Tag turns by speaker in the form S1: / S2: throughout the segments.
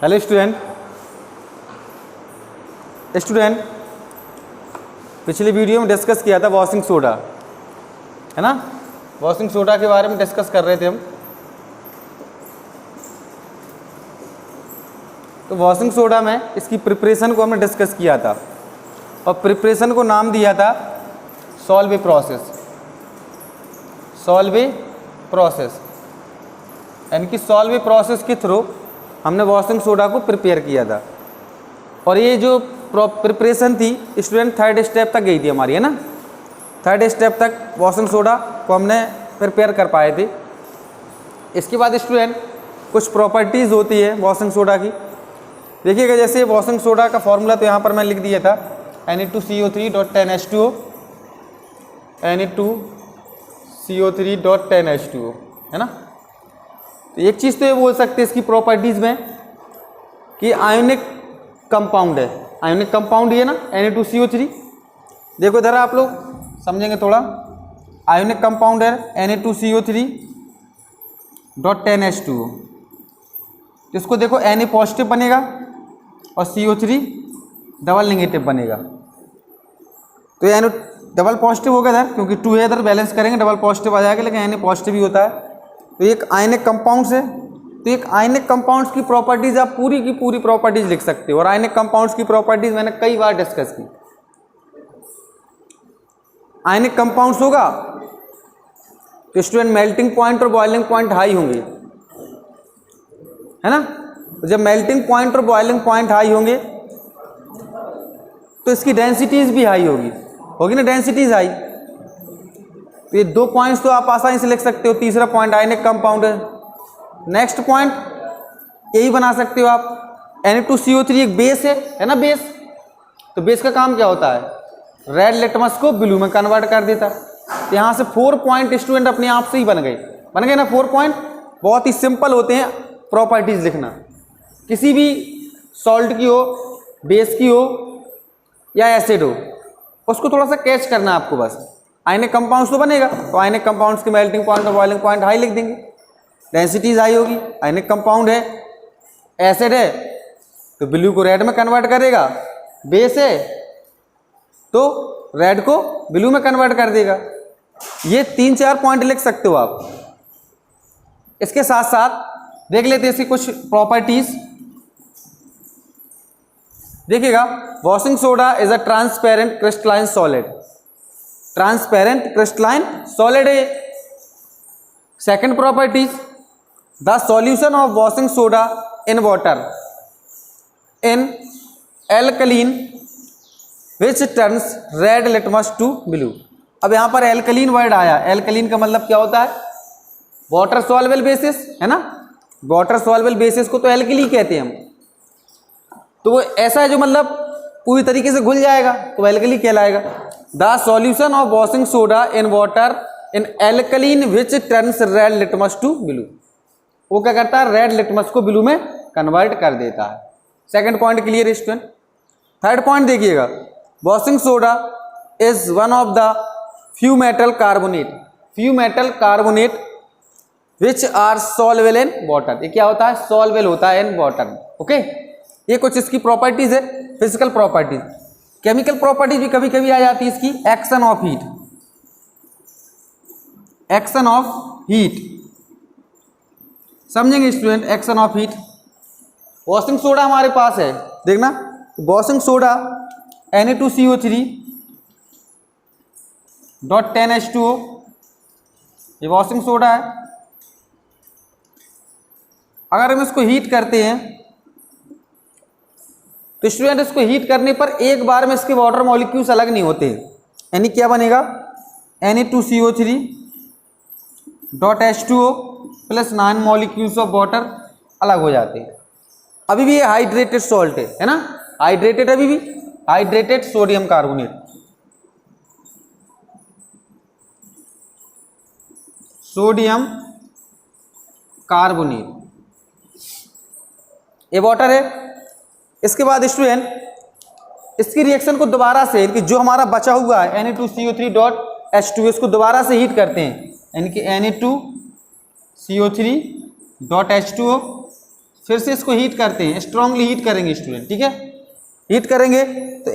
S1: Hello student, पिछली video में discuss किया था वॉशिंग सोडा, है ना। वॉशिंग सोडा के बारे में डिस्कस कर रहे थे हम। तो वॉशिंग सोडा में इसकी प्रिपरेशन को हमने डिस्कस किया था और प्रिपरेशन को नाम दिया था सॉल्वे प्रोसेस, यानी कि सॉल्वे प्रोसेस के थ्रू हमने वॉशिंग सोडा को प्रिपेयर किया था। और ये जो प्रिपरेशन थी स्टूडेंट थर्ड स्टेप तक गई थी हमारी, है ना। थर्ड स्टेप तक वॉशिंग सोडा को हमने प्रिपेयर कर पाए थे। इसके बाद स्टूडेंट कुछ प्रॉपर्टीज़ होती है वॉशिंग सोडा की। देखिएगा, जैसे वॉशिंग सोडा का फॉर्मूला तो यहाँ पर मैं लिख दिया था Na2CO3.10H2O, Na2CO3.10H2O, है ना। तो एक चीज़ तो ये बोल सकते हैं इसकी प्रॉपर्टीज़ में कि आयोनिक कंपाउंड है। आयोनिक कंपाउंड ये ना Na2CO3। देखो इधर आप लोग समझेंगे थोड़ा। आयोनिक कंपाउंड है Na2CO3.10H2O। इसको देखो Na पॉजिटिव बनेगा और CO3 डबल नेगेटिव बनेगा। तो ये Na डबल पॉजिटिव होगा इधर, क्योंकि 2 है इधर, बैलेंस करेंगे डबल पॉजिटिव आ जाएगा, लेकिन Na पॉजिटिव ही होता है। तो एक आयनिक कंपाउंड्स है। तो एक आयनिक कंपाउंड्स की प्रॉपर्टीज़ आप पूरी की पूरी प्रॉपर्टीज़ लिख सकते हो। और आयनिक कंपाउंड्स की प्रॉपर्टीज़ मैंने कई बार डिस्कस की। आयनिक कंपाउंड्स होगा तो स्टूडेंट मेल्टिंग पॉइंट और बॉइलिंग पॉइंट हाई होंगे, है ना। तो जब मेल्टिंग पॉइंट और बॉइलिंग पॉइंट हाई होंगे तो इसकी डेंसिटीज़ भी हाई होगी ना, डेंसिटीज़ हाई। तो ये 2 पॉइंट्स तो आप आसानी से लिख सकते हो। तीसरा पॉइंट आयनिक कंपाउंड है। नेक्स्ट पॉइंट यही बना सकते हो आप, Na2CO3 एक बेस है ना, बेस। तो बेस का काम क्या होता है, रेड लिटमस को ब्लू में कन्वर्ट कर देता है। तो यहाँ से 4 पॉइंट स्टूडेंट अपने आप से ही बन गए ना 4 पॉइंट। बहुत ही सिंपल होते हैं प्रॉपर्टीज लिखना, किसी भी सॉल्ट की हो, बेस की हो या एसिड हो, उसको थोड़ा सा कैच करना है आपको बस। आयनिक कंपाउंड्स तो बनेगा, तो आयनिक कंपाउंड्स के मेल्टिंग पॉइंट और बॉइलिंग पॉइंट हाई लिख देंगे, डेंसिटीज हाई होगी। आयनिक कंपाउंड है, एसिड है तो ब्लू को रेड में कन्वर्ट करेगा, बेस है तो रेड को ब्लू में कन्वर्ट कर देगा। ये 3-4 पॉइंट लिख सकते हो आप। इसके साथ साथ देख लेते हैं इसकी कुछ प्रॉपर्टीज। देखिएगा, washing soda is a transparent crystalline solid. Transparent crystalline solid है। Second properties, the solution of washing soda in water in alkaline which turns red litmus to blue. अब यहाँ पर एल्कलीन वर्ड आया। एल्कलीन का मतलब क्या होता है, वाटर सॉल्युबल बेसिस, है ना। वाटर सॉल्युबल बेसिस को तो एल्कली कहते हैं हम। तो वो ऐसा है जो मतलब पूरी तरीके से घुल जाएगा, तो एल्कली कहलाएगा। The solution of washing soda in water in alkaline which turns red litmus to blue. वो क्या करता है, रेड लिटमस को ब्लू में कन्वर्ट कर देता है। Second point clear student. Third point देखिएगा, washing soda is one of the few metal carbonate which are soluble in water. ये क्या होता है, सॉल्युबल होता है इन वाटर। ओके, ये कुछ इसकी प्रॉपर्टीज है, फिजिकल प्रॉपर्टीज। केमिकल प्रॉपर्टीज भी कभी कभी आ जाती है इसकी। एक्शन ऑफ हीट, समझेंगे student. Action of heat, washing soda हमारे पास है, देखना। वॉशिंग सोडा Na2CO3.10H2O, ये वॉशिंग सोडा है। अगर हम इसको हीट करते हैं तो स्टूडेंट इसको हीट करने पर एक बार में इसके वाटर मॉलिक्यूल्स अलग नहीं होते। यानी क्या बनेगा, Na2CO3.H2O plus 9 molecules of water अलग हो जाते हैं। अभी भी ये हाइड्रेटेड सॉल्ट है ना, हाइड्रेटेड, अभी भी hydrated sodium carbonate. Sodium carbonate ये वाटर है। इसके बाद स्टूडेंट इसकी रिएक्शन को दोबारा से, कि जो हमारा बचा हुआ है Na2CO3.H2O, इसको दोबारा से हीट करते हैं, यानी कि Na2CO3.H2O फिर से इसको हीट करते हैं, स्ट्रांगली हीट करेंगे स्टूडेंट, ठीक है। हीट करेंगे तो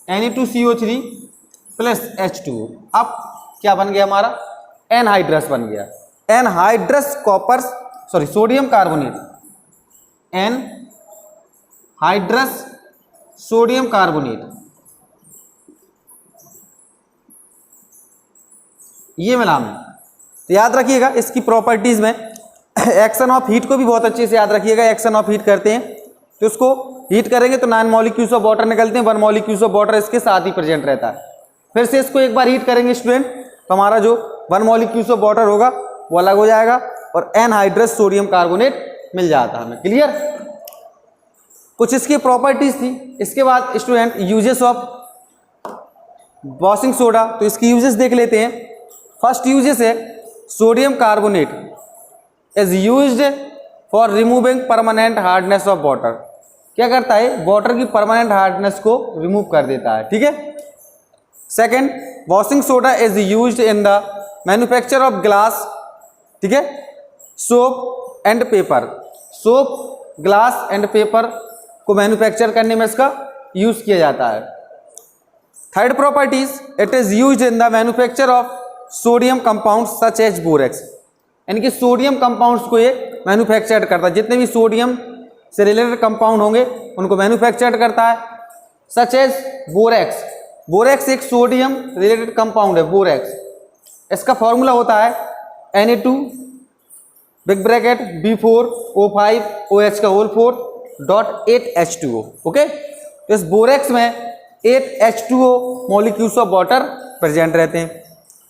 S1: Na2CO3 प्लस H2O, अब क्या बन गया हमारा, एनहाइड्रस बन गया। Anhydrous copper sorry sodium carbonate, anhydrous sodium carbonate, ये मिला हमें। तो याद रखिएगा इसकी प्रॉपर्टीज में एक्शन ऑफ हीट को भी बहुत अच्छे से याद रखिएगा। एक्शन ऑफ हीट करते हैं तो उसको हीट करेंगे तो 9 मॉलिक्यूल्स ऑफ वाटर निकलते हैं, 1 मॉलिक्यूल्स ऑफ वाटर इसके साथ ही प्रेजेंट रहता है। फिर से इसको एक बार हीट करेंगे स्टूडेंट तो हमारा जो 1 मॉलिक्यूल्स ऑफ वाटर होगा वो अलग हो जाएगा और एनहाइड्रस सोडियम कार्बोनेट मिल जाता है हमें। क्लियर, कुछ इसकी प्रॉपर्टीज थी। इसके बाद student uses of washing soda, तो इसकी यूजेस देख लेते हैं। फर्स्ट यूजेस है sodium carbonate is used for removing permanent hardness of water. क्या करता है, वाटर की परमानेंट हार्डनेस को रिमूव कर देता है, ठीक है। Second, washing soda is used in the manufacture of glass, ठीक है, soap and paper. Soap, glass and paper को मैन्युफैक्चर करने में इसका यूज किया जाता है। Third properties, it is used in the manufacture of sodium compounds such as borax, यानी कि सोडियम कंपाउंड्स को ये मैन्युफैक्चर करता है। जितने भी सोडियम से रिलेटेड कंपाउंड होंगे उनको मैन्युफैक्चर करता है। सच एज बोरेक्स, बोरेक्स एक सोडियम रिलेटेड कंपाउंड है बोरेक्स। इसका फॉर्मूला होता है Na2 बिग ब्रैकेट B4O5OH का होल 4.8H2O, ओके। तो इस बोरेक्स में 8H2O molecules of water present रहते हैं।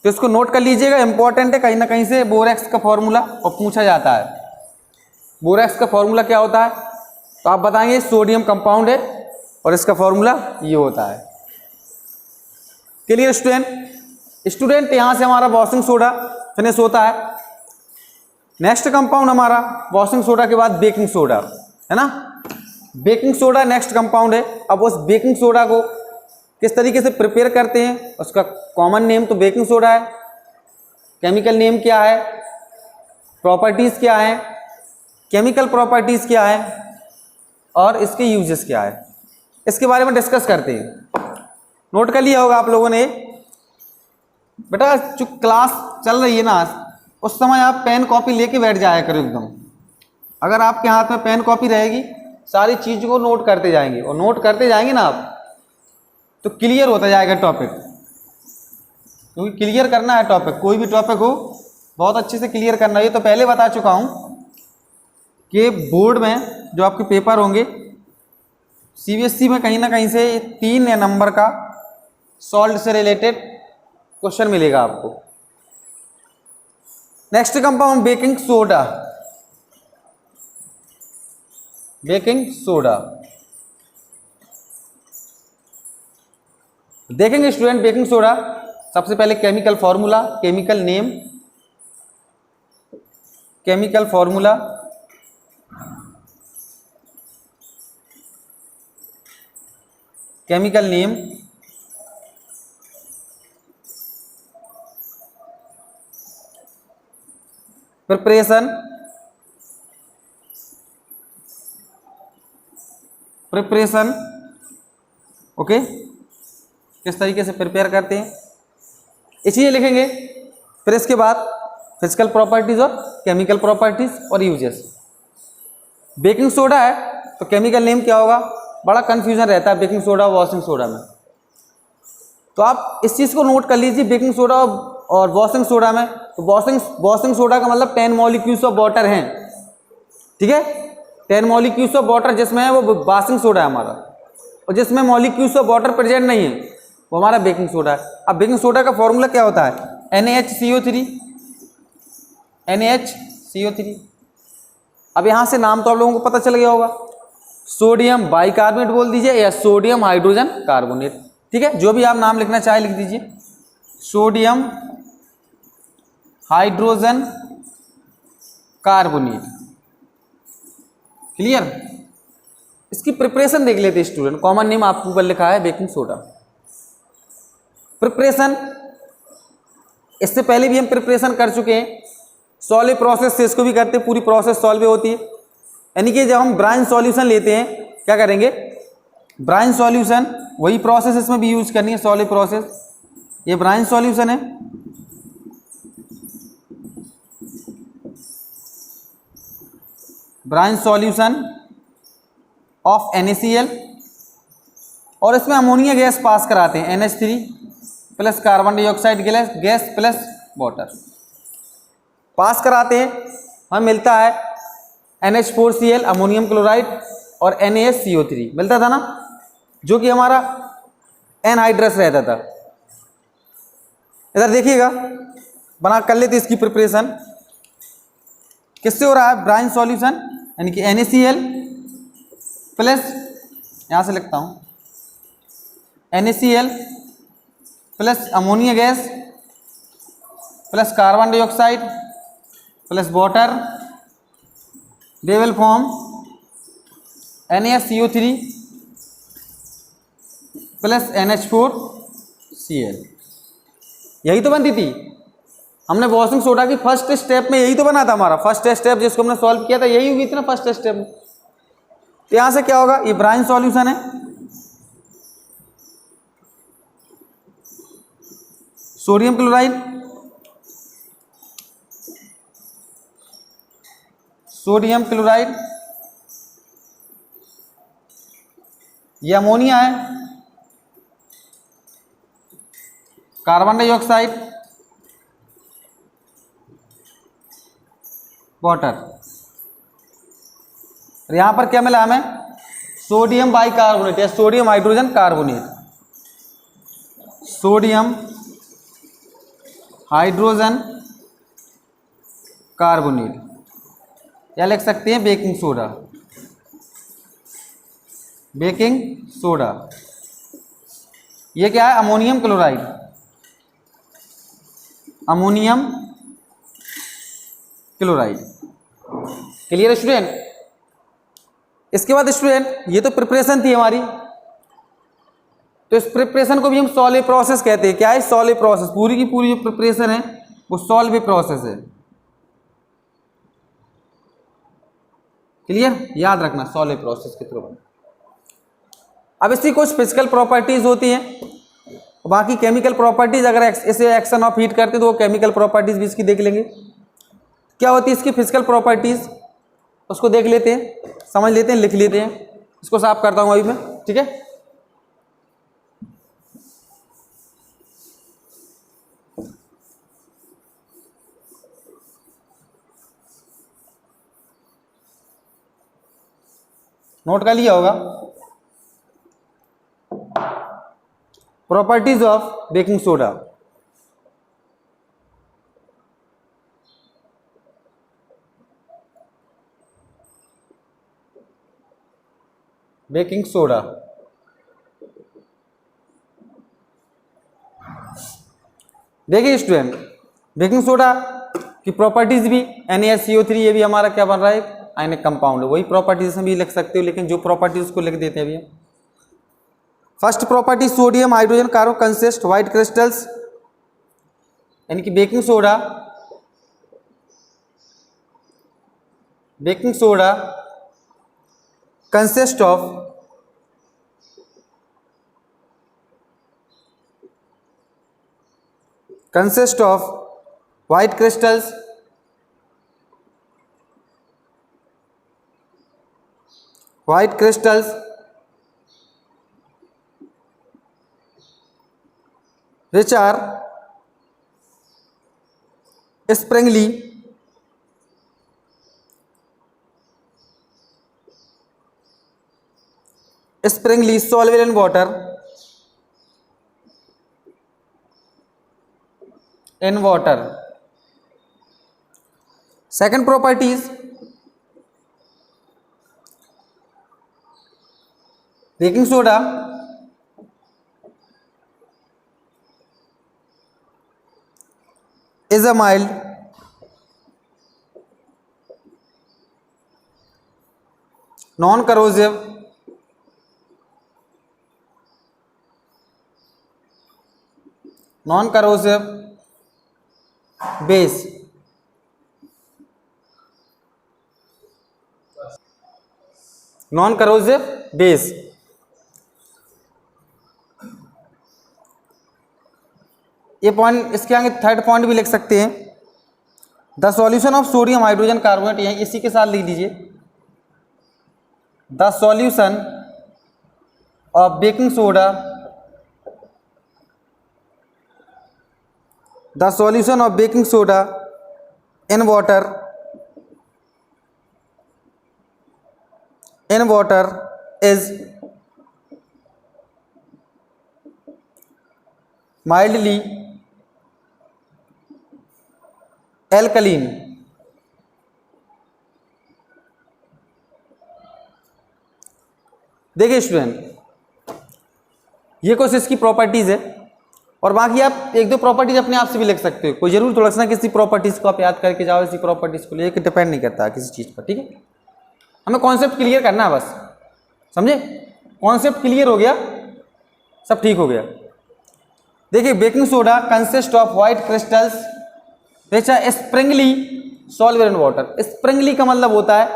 S1: तो इसको नोट कर लीजिएगा, इंपॉर्टेंट है, कहीं ना कहीं से बोरेक्स का फॉर्मूला और पूछा जाता है। बोरेक्स का फॉर्मूला क्या होता है, तो आप बताएंगे सोडियम कंपाउंड है और इसका फॉर्मूला ये होता है। क्लियर स्टूडेंट, यहां से हमारा वॉशिंग सोडा फिनिश होता है। नेक्स्ट कंपाउंड हमारा वॉशिंग सोडा के बाद बेकिंग सोडा है ना। बेकिंग सोडा नेक्स्ट कंपाउंड है। अब उस बेकिंग सोडा को किस तरीके से प्रिपेयर करते हैं, उसका कॉमन नेम तो बेकिंग सोडा है। केमिकल नेम क्या है, प्रॉपर्टीज क्या है, केमिकल प्रॉपर्टीज क्या है और इसके यूजेस क्या है, इसके बारे में डिस्कस करते हैं। नोट कर लिया होगा आप लोगों ने। बेटा जो क्लास चल रही है ना उस समय आप पेन कॉपी लेके बैठ जाया करो एकदम। अगर आपके हाथ में पेन कॉपी रहेगी सारी चीज़ को नोट करते जाएंगे और नोट करते जाएंगे ना आप तो क्लियर होता जाएगा टॉपिक, क्योंकि क्लियर करना है टॉपिक, कोई भी टॉपिक हो बहुत अच्छे से क्लियर करना है। ये तो पहले बता चुका हूँ कि बोर्ड में जो आपके पेपर होंगे CBSE में कहीं ना कहीं से 3 नंबर का सॉल्ट से रिलेटेड क्वेश्चन मिलेगा आपको। Next compound baking soda. Baking soda देखेंगे स्टूडेंट। बेकिंग सोडा सबसे पहले chemical formula, chemical name, chemical formula, chemical name, preparation, preparation, okay, किस तरीके से प्रिपेयर करते हैं इसलिए लिखेंगे। फिर इसके बाद फिजिकल प्रॉपर्टीज और केमिकल प्रॉपर्टीज और यूजेस। बेकिंग सोडा है तो केमिकल नेम क्या होगा, बड़ा कंफ्यूजन रहता है बेकिंग सोडा और वॉशिंग सोडा में, तो आप इस चीज़ को नोट कर लीजिए। बेकिंग सोडा और वॉशिंग सोडा में तो वॉशिंग सोडा का मतलब 10 मॉलिक्यूल्स ऑफ वाटर हैं, ठीक है। 10 मॉलिक्यूल्स ऑफ वाटर जिसमें है वो वॉशिंग सोडा है हमारा, और जिसमें मॉलिक्यूल्स ऑफ वाटर प्रेजेंट नहीं है वो हमारा बेकिंग सोडा है। अब बेकिंग सोडा का फॉर्मूला क्या होता है, NaHCO3, NaHCO3। अब यहाँ से नाम तो आप लोगों को पता चल गया होगा, सोडियम बाइकार्बोनेट बोल दीजिए या सोडियम हाइड्रोजन कार्बोनेट, ठीक है। जो भी आप नाम लिखना चाहे लिख दीजिए, सोडियम हाइड्रोजन कार्बोनेट। क्लियर। इसकी प्रिपरेशन देख लेते स्टूडेंट। कॉमन नेम आपके ऊपर लिखा है बेकिंग सोडा। प्रिपरेशन इससे पहले भी हम प्रिपरेशन कर चुके हैं, सॉल्व प्रोसेस से इसको भी करते हैं, पूरी प्रोसेस सॉल्व होती है। यानी कि जब हम ब्रांच सॉल्यूशन लेते हैं क्या करेंगे, ब्रांच सॉल्यूशन वही प्रोसेस इसमें भी यूज करनी है, सॉल्व प्रोसेस। ये ब्रांच सॉल्यूशन है, ब्रांच सॉल्यूशन ऑफ NaCl, और इसमें अमोनिया गैस पास कराते हैं, NH3 plus carbon dioxide gas plus water पास कराते हैं, हमें मिलता है NH4Cl अमोनियम क्लोराइड और NaSCO3 मिलता था ना, जो कि हमारा एनहाइड्रस रहता था। इधर देखिएगा, बना कर लेते इसकी प्रिपरेशन। किससे हो रहा है ब्रांच सॉल्यूशन, यानी कि NaCl प्लस, यहाँ से लिखता हूँ, NaCl plus ammonia gas plus carbon dioxide plus water, they will form NaSCO3 plus NH4Cl। यही तो बनती थी, हमने वॉशिंग सोडा की फर्स्ट स्टेप में यही तो बना था हमारा फर्स्ट स्टेप, जिसको हमने सॉल्व किया था, यही हुई थी ना फर्स्ट स्टेप में। तो यहां से क्या होगा, ये ब्रांच सॉल्यूशन है, सोडियम क्लोराइड, सोडियम क्लोराइड, ये अमोनिया है, कार्बन डाइऑक्साइड, वाटर, और यहां पर क्या मिला हमें, सोडियम बाइकार्बोनेट या sodium hydrogen carbonate, sodium hydrogen carbonate, या लिख सकते हैं बेकिंग सोडा, बेकिंग सोडा। ये क्या है, ammonium chloride, ammonium chloride. Clear student. इसके बाद स्टूडेंट ये तो प्रिपरेशन थी हमारी, तो इस प्रिपरेशन को भी हम सॉल्व प्रोसेस कहते हैं। क्या है सॉल्व प्रोसेस, पूरी की पूरी जो प्रिपरेशन है वो सॉल्व प्रोसेस है। क्लियर, याद रखना सॉल्व प्रोसेस के थ्रू। अब इसकी कुछ फिजिकल प्रॉपर्टीज होती हैं, बाकी केमिकल प्रॉपर्टीज, अगर इसे एक्शन ऑफ हीट करते तो वो केमिकल प्रॉपर्टीज भी इसकी देख लेंगे। क्या होती है इसकी फिजिकल प्रॉपर्टीज, उसको देख लेते हैं, समझ लेते हैं, लिख लेते हैं। इसको साफ करता हूं अभी मैं, ठीक है। नोट कर लिया होगा। Properties of baking soda. Baking soda, देखिए स्टूडेंट, बेकिंग सोडा की प्रॉपर्टीज भी NaCO3, ये भी हमारा क्या बन रहा है, आयनिक कंपाउंड। वही प्रॉपर्टीज हम भी लिख सकते हो, लेकिन जो प्रॉपर्टीज उसको लिख देते हैं अभी। First property, sodium hydrogen carbon consist white crystals, यानी कि baking soda, baking soda consist of white crystals, white crystals which are springly soluble in water, Second property is baking soda is a mild non-corrosive base non corrosive base. ये point, इसके आगे third point भी लिख सकते हैं, the solution of sodium hydrogen carbonate, यही इसी के साथ लिख दीजिए, the solution of baking soda, the solution of baking soda in water is mildly alkaline. देखिए स्टूडेंट, ये कुछ इसकी प्रॉपर्टीज है, और बाकी आप एक दो प्रॉपर्टीज अपने आप से भी लिख सकते हो, कोई जरूर थोड़ा सा किसी प्रॉपर्टीज को आप याद करके जाओ, इसी प्रॉपर्टीज को लेकर डिपेंड नहीं करता किसी चीज पर, ठीक है। हमें कॉन्सेप्ट क्लियर करना है बस, समझे, कॉन्सेप्ट क्लियर हो गया, सब ठीक हो गया। देखिए baking soda consist of white crystals which are sparingly soluble in water. Sparingly का मतलब होता है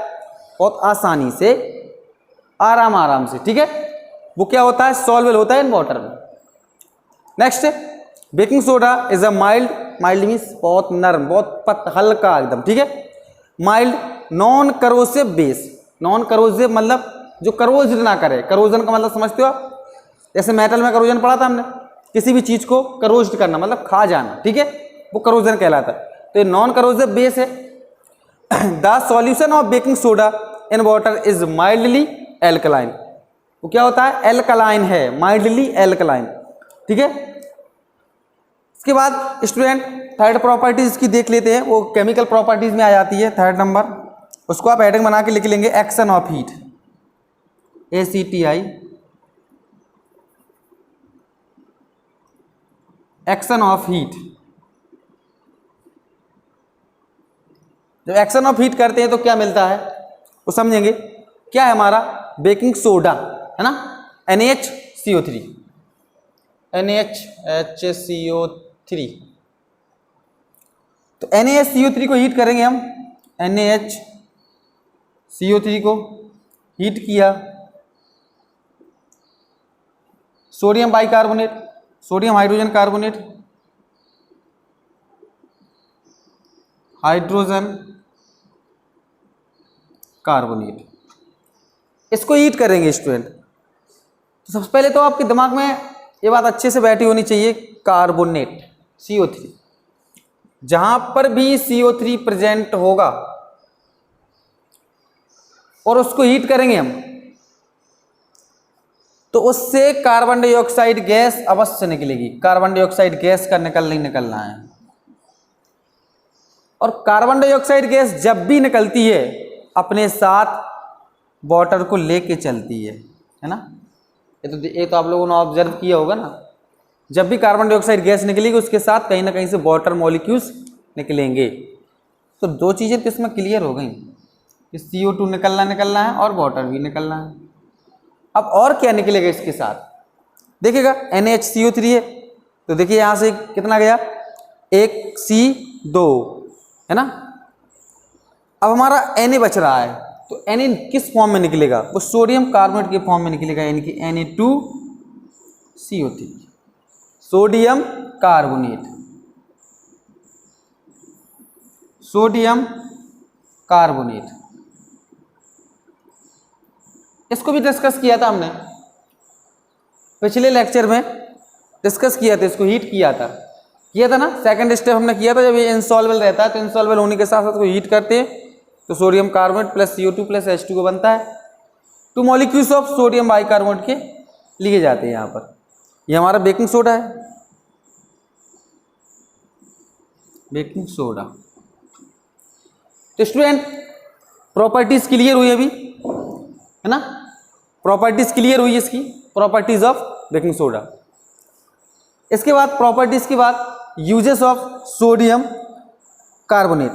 S1: बहुत आसानी से, आराम से, ठीक है, वो क्या होता है, सॉल्युबल होता है इन वाटर में। Next, baking soda is a mild means बहुत नरम, बहुत हल्का एकदम, ठीक है, mild non corrosive base. Non corrosive मतलब जो करोज ना करे, करोजन का मतलब समझते हो आप, जैसे मेटल में करोजन पढ़ा था हमने, किसी भी चीज को करोज करना मतलब खा जाना, ठीक है, वो करोजन कहलाता है। तो ये नॉन करोसिव बेस है। The solution of baking soda in water is mildly alkaline. वो क्या होता है, एल्कलाइन है, माइल्डली एल्कलाइन, ठीक है। इसके बाद स्टूडेंट थर्ड प्रॉपर्टीज की देख लेते हैं, वो केमिकल प्रॉपर्टीज में आ जाती है, थर्ड नंबर, उसको आप हेडिंग बना के लिख लेंगे, action of heat, ACTI, action of heat. जब एक्शन ऑफ हीट करते हैं तो क्या मिलता है वो समझेंगे। क्या है हमारा बेकिंग सोडा, है ना, NaHCO3, NaHCO3, तो NaHCO3 को हीट करेंगे हम, NaHCO3 को हीट किया, sodium bicarbonate, sodium hydrogen carbonate, hydrogen carbonate, इसको हीट करेंगे स्टूडेंट। तो सबसे पहले तो आपके दिमाग में ये बात अच्छे से बैठी होनी चाहिए, कार्बोनेट CO3, जहां पर भी CO3 प्रेजेंट होगा और उसको हीट करेंगे हम, तो उससे कार्बन डाइऑक्साइड गैस अवश्य निकलेगी। कार्बन डाइऑक्साइड गैस का निकलना है, और कार्बन डाइऑक्साइड गैस जब भी निकलती है अपने साथ वाटर को लेके चलती है ना। ये तो आप लोगों ने ऑब्जर्व किया होगा ना, जब भी कार्बन डाइऑक्साइड गैस निकलेगी उसके साथ कहीं ना कहीं से वाटर मॉलिक्यूल्स निकलेंगे। तो दो चीज़ें तो इसमें क्लियर हो गई कि CO2 निकलना है और वाटर भी निकलना है। अब और क्या निकलेगा इसके साथ, देखिएगा NaHCO3 है, तो देखिए यहाँ से कितना गया, एक C2, है ना। अब हमारा Na बच रहा है, तो Na किस फॉर्म में निकलेगा, वो सोडियम कार्बोनेट के फॉर्म में निकलेगा, यानी कि Na2CO3, sodium carbonate, sodium carbonate. इसको भी डिस्कस किया था हमने पिछले लेक्चर में, डिस्कस किया था, इसको हीट किया था ना। सेकंड स्टेप हमने किया था, जब ये इनसॉल्वेबल रहता है तो इनसॉल्वेबल होने के साथ साथ को हीट करते हैं तो sodium carbonate plus CO2 plus H2 बनता है। 2 मॉलिक्यूल्स ऑफ सोडियम बाइकार्बोनेट के लिए जाते हैं यहाँ पर। ये हमारा बेकिंग सोडा है, बेकिंग सोडा। तो स्टूडेंट प्रॉपर्टीज क्लियर हुई अभी, है ना, प्रॉपर्टीज क्लियर हुई इसकी, प्रॉपर्टीज ऑफ बेकिंग सोडा। इसके बाद प्रॉपर्टीज के बाद यूजेस ऑफ सोडियम कार्बोनेट।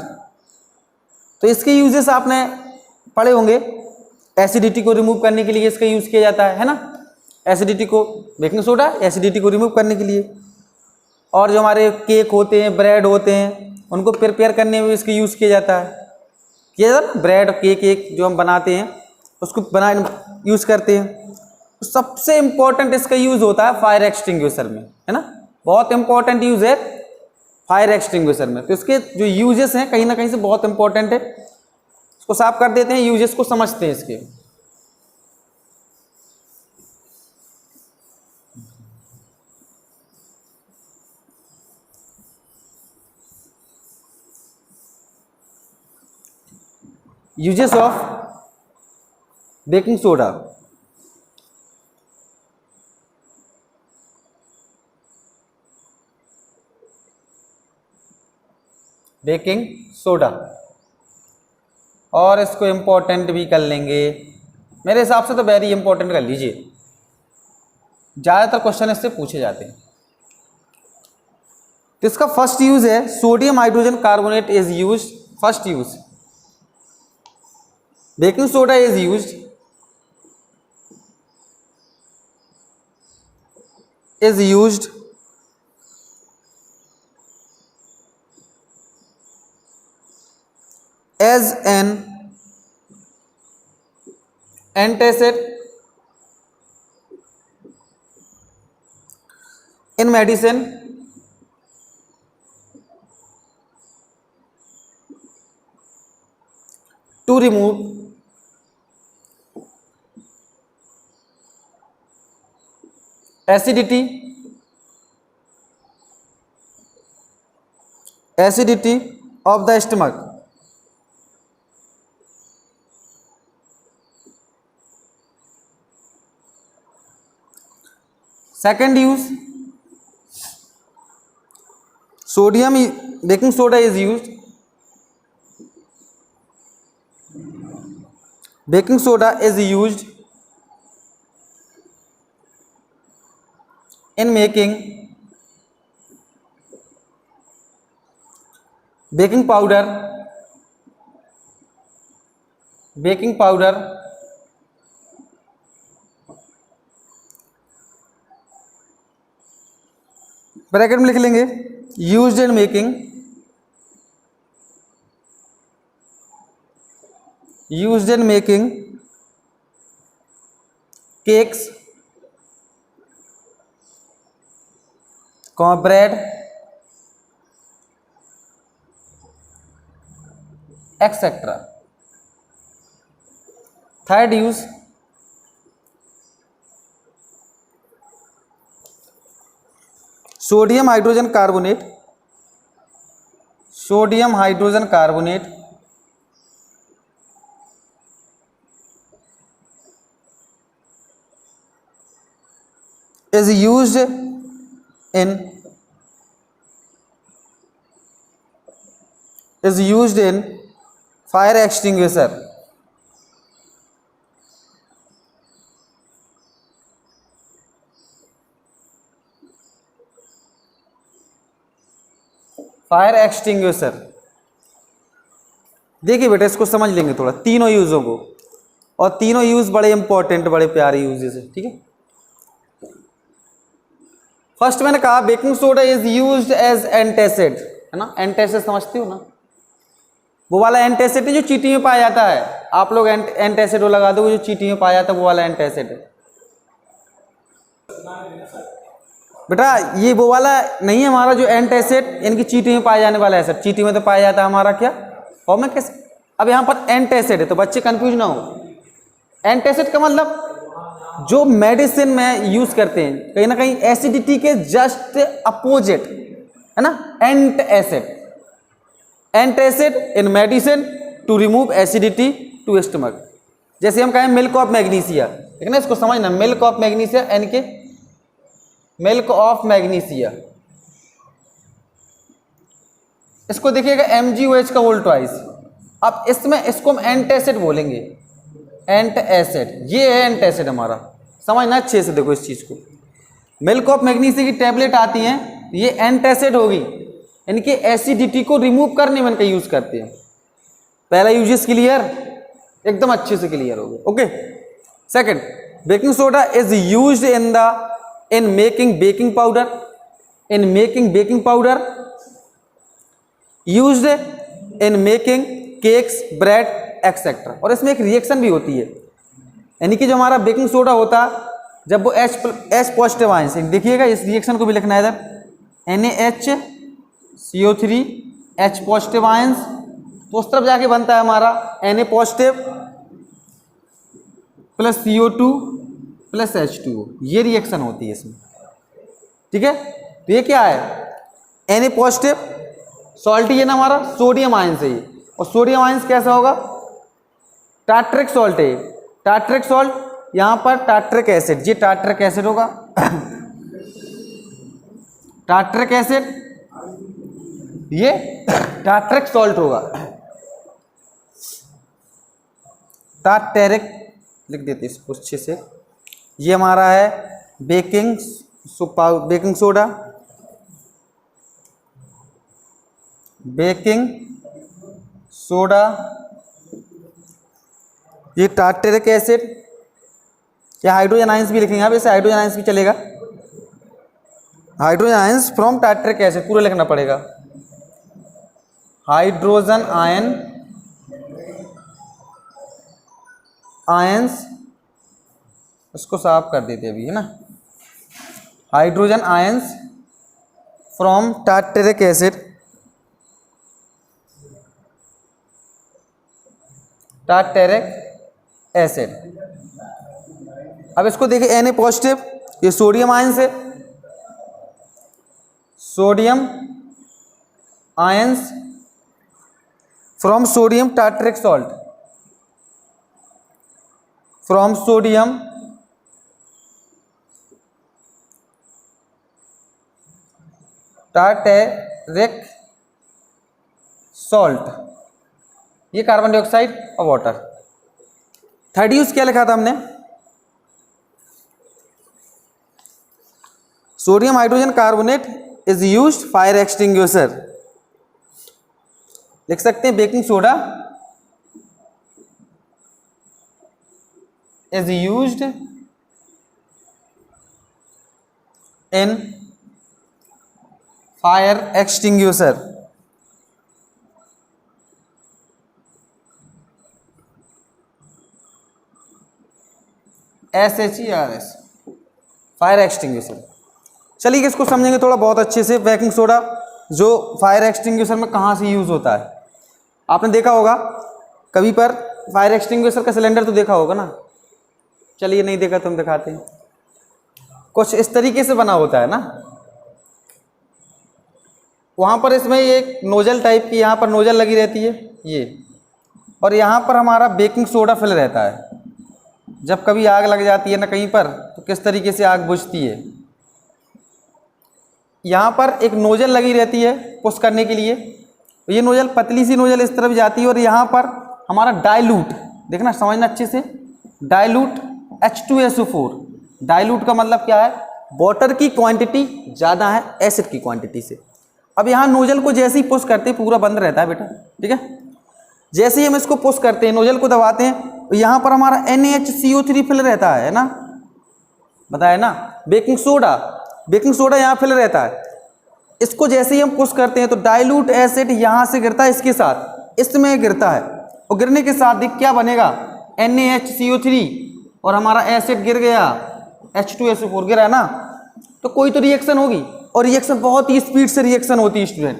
S1: तो इसके यूजेस आपने पढ़े होंगे, एसिडिटी को रिमूव करने के लिए इसका यूज किया जाता है ना, एसिडिटी को, बेकिंग सोडा एसिडिटी को रिमूव करने के लिए। और जो हमारे केक होते हैं, ब्रेड होते हैं, उनको प्रिपेयर करने में इसका यूज किया जाता है, ब्रेड केक जो हम बनाते हैं उसको बना यूज़ करते हैं। तो सबसे इम्पोर्टेंट इसका यूज़ होता है फायर एक्सटिंग्विशर में, है ना, बहुत इंपॉर्टेंट यूज़ है फायर एक्सटिंग्विशर में। तो इसके जो यूजेस हैं कहीं ना कहीं से बहुत इंपॉर्टेंट है। इसको साफ कर देते हैं, यूजेस को समझते हैं इसके। Uses of baking soda. Baking soda, और इसको इम्पोर्टेंट भी कर लेंगे, मेरे हिसाब से तो वेरी इंपॉर्टेंट कर लीजिए, ज़्यादातर क्वेश्चन इससे पूछे जाते हैं। तो इसका फर्स्ट यूज है sodium hydrogen carbonate is use. First use baking soda is use as an antacid in medicine to remove acidity of the stomach. Second use, baking soda is used. Baking soda is used in making baking powder bracket में लिख लेंगे, used in making cakes, bread, etcetera. Third use, sodium hydrogen carbonate is used in fire extinguisher. Fire extinguisher. देखिए बेटा इसको समझ लेंगे थोड़ा, तीनों यूजों को, और तीनों यूज बड़े इंपॉर्टेंट, बड़े प्यारे यूजेस है, ठीक है। फर्स्ट मैंने कहा baking soda is used as antacid, है ना, एंटासिड समझते हो ना, वो वाला एंटासिड है जो चींटी में पाया जाता है। आप लोग एंटासिड लगा दो, जो चींटी में पाया जाता है वो वाला एंटासिड है बेटा। ये वो वाला नहीं है हमारा जो एंटासिड इनकी चींटी में पाया जाने वाला है सर। चींटी में तो पाया जाता है हमारा क्या फॉर्म में, कैसे। अब यहाँ पर एंटासिड है तो बच्चे कंफ्यूज ना हो। एंटासिड का मतलब जो मेडिसिन में यूज करते हैं, कहीं ना कहीं एसिडिटी के जस्ट अपोजिट, है ना, antacid in medicine to remove acidity to stomach. जैसे हम कहें मिल्क ऑफ मैग्नीशिया, ठीक है ना, इसको समझना, मिल्क ऑफ मैग्नीशिया यानी कि मिल्क ऑफ मैग्नीशिया, इसको देखिएगा MgOH का होल ट्वाइस। अब इसमें इसको हम एंटासिड बोलेंगे, एंटासिड, ये है एंटासिड हमारा, समझना अच्छे से, देखो इस चीज को। मिल्क ऑफ मैग्नीशिया की टैबलेट आती हैं, ये एंटासिड होगी, इनके एसिडिटी को रिमूव करने में इनका यूज करते हैं। पहला यूजेस क्लियर, एकदम अच्छे से क्लियर हो गया, okay. Second, baking soda is used in making baking powder, used in making cakes, bread, etc. और इसमें एक रिएक्शन भी होती है, यानी कि जो हमारा बेकिंग सोडा होता है जब वो H पॉजिटिव आयन से, देखिएगा इस रिएक्शन को भी लिखना है इधर, NaHCO3 H पॉजिटिव आयंस, तो उस तरफ जाके बनता है हमारा Na positive plus CO2 plus H2O, ये रिएक्शन होती है इसमें, ठीक है। तो ये क्या है, Na पॉजिटिव सॉल्ट, ये ना हमारा सोडियम आयंस है ये, और सोडियम आयंस कैसा होगा, टार्ट्रिक सॉल्ट है, टार्ट्रिक सॉल्ट, यहाँ पर टार्ट्रिक एसिड, ये टार्ट्रिक एसिड होगा, टार्ट्रिक एसिड, ये टार्ट्रिक सॉल्ट होगा, टार्टेरिक लिख देते इसको अच्छे से। ये हमारा है बेकिंग सोडा, बेकिंग सोडा, ये टार्टेरिक एसिड, या हाइड्रोजन आयंस भी लिखेंगे आप, इसे हाइड्रोजन आयंस भी चलेगा, hydrogen ions from tartaric acid पूरा लिखना पड़ेगा, हाइड्रोजन आयंस, उसको साफ कर देते अभी, है ना, hydrogen ions from tartaric acid, tartaric acid. अब इसको देखिए Na पॉजिटिव, ये सोडियम आयंस है, sodium ions from sodium tartaric salt, from sodium tartaric salt, ये कार्बन डाइऑक्साइड और वाटर। थर्ड यूज क्या लिखा था हमने, sodium hydrogen carbonate is used fire extinguisher, लिख सकते हैं baking soda is used in fire extinguisher, SHERS, fire extinguisher. चलिए इसको समझेंगे थोड़ा बहुत अच्छे से। बेकिंग सोडा जो फायर एक्सटिंग्विशर में कहाँ से यूज़ होता है, आपने देखा होगा कभी पर फायर एक्सटिंग्विशर का सिलेंडर तो देखा होगा ना, चलिए नहीं देखा तो हम दिखाते हैं। कुछ इस तरीके से बना होता है ना, वहाँ पर इसमें एक नोजल टाइप की, यहाँ पर नोजल लगी रहती है ये, और यहाँ पर हमारा बेकिंग सोडा फिल रहता है। जब कभी आग लग जाती है ना कहीं पर, तो किस तरीके से आग बुझती है, यहाँ पर एक नोजल लगी रहती है पुश करने के लिए, ये नोजल पतली सी नोजल इस तरफ जाती है, और यहाँ पर हमारा डाइल्यूट, देखना समझना अच्छे से, डाइल्यूट H2SO4, डाइल्यूट का मतलब क्या है, वाटर की क्वांटिटी ज़्यादा है एसिड की क्वांटिटी से। अब यहाँ नोजल को जैसे ही पुश करते हैं पूरा बंद रहता है बेटा, ठीक है, जैसे ही हम इसको पुश करते हैं, नोजल को दबाते हैं, यहाँ पर हमारा NaHCO3 फिल रहता है ना, बताया ना, बेकिंग सोडा यहाँ फिल रहता है। इसको जैसे ही हम पुश करते हैं तो डाइल्यूट एसिड यहाँ से गिरता है, इसके साथ इसमें गिरता है, और गिरने के साथ क्या बनेगा, NaHCO3, और हमारा एसिड गिर गया, H2SO4 गिरा है ना, तो कोई तो रिएक्शन होगी, और रिएक्शन बहुत ही स्पीड से रिएक्शन होती है स्टूडेंट,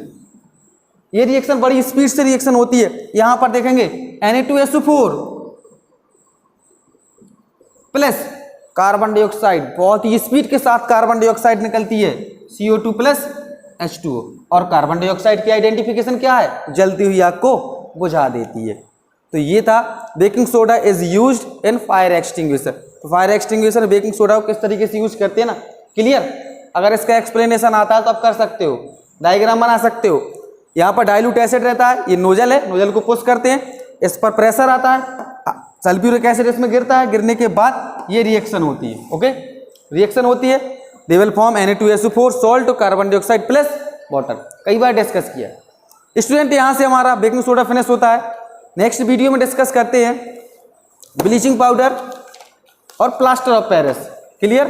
S1: ये रिएक्शन बड़ी स्पीड से रिएक्शन होती है। यहाँ पर देखेंगे Na2SO4 प्लस कार्बन डाइऑक्साइड, बहुत ही स्पीड के साथ कार्बन डाइऑक्साइड निकलती है, CO2 प्लस H2O, और कार्बन डाइऑक्साइड की आइडेंटिफिकेशन क्या है, जलती हुई आग को बुझा देती है। तो ये था baking soda is used in fire extinguisher. तो फायर एक्सटिंग्विशर बेकिंग सोडा को किस तरीके से यूज करते हैं ना, क्लियर। अगर इसका एक्सप्लेनेशन आता है तो आप कर सकते हो, डायग्राम बना सकते हो। यहाँ पर डाइल्यूट एसिड रहता है, ये नोजल है, नोजल को पुश करते हैं, इस पर प्रेशर आता है, सल्फ्यूरिक एसिड इसमें गिरता है, गिरने के बाद ये रिएक्शन होती है, ओके, रिएक्शन होती है, they will form Na2SO4 salt, carbon dioxide plus water, कई बार डिस्कस किया। स्टूडेंट यहाँ से हमारा बेकिंग सोडा फिनिश होता है। नेक्स्ट वीडियो में डिस्कस करते हैं ब्लीचिंग पाउडर और प्लास्टर ऑफ पेरिस, क्लियर।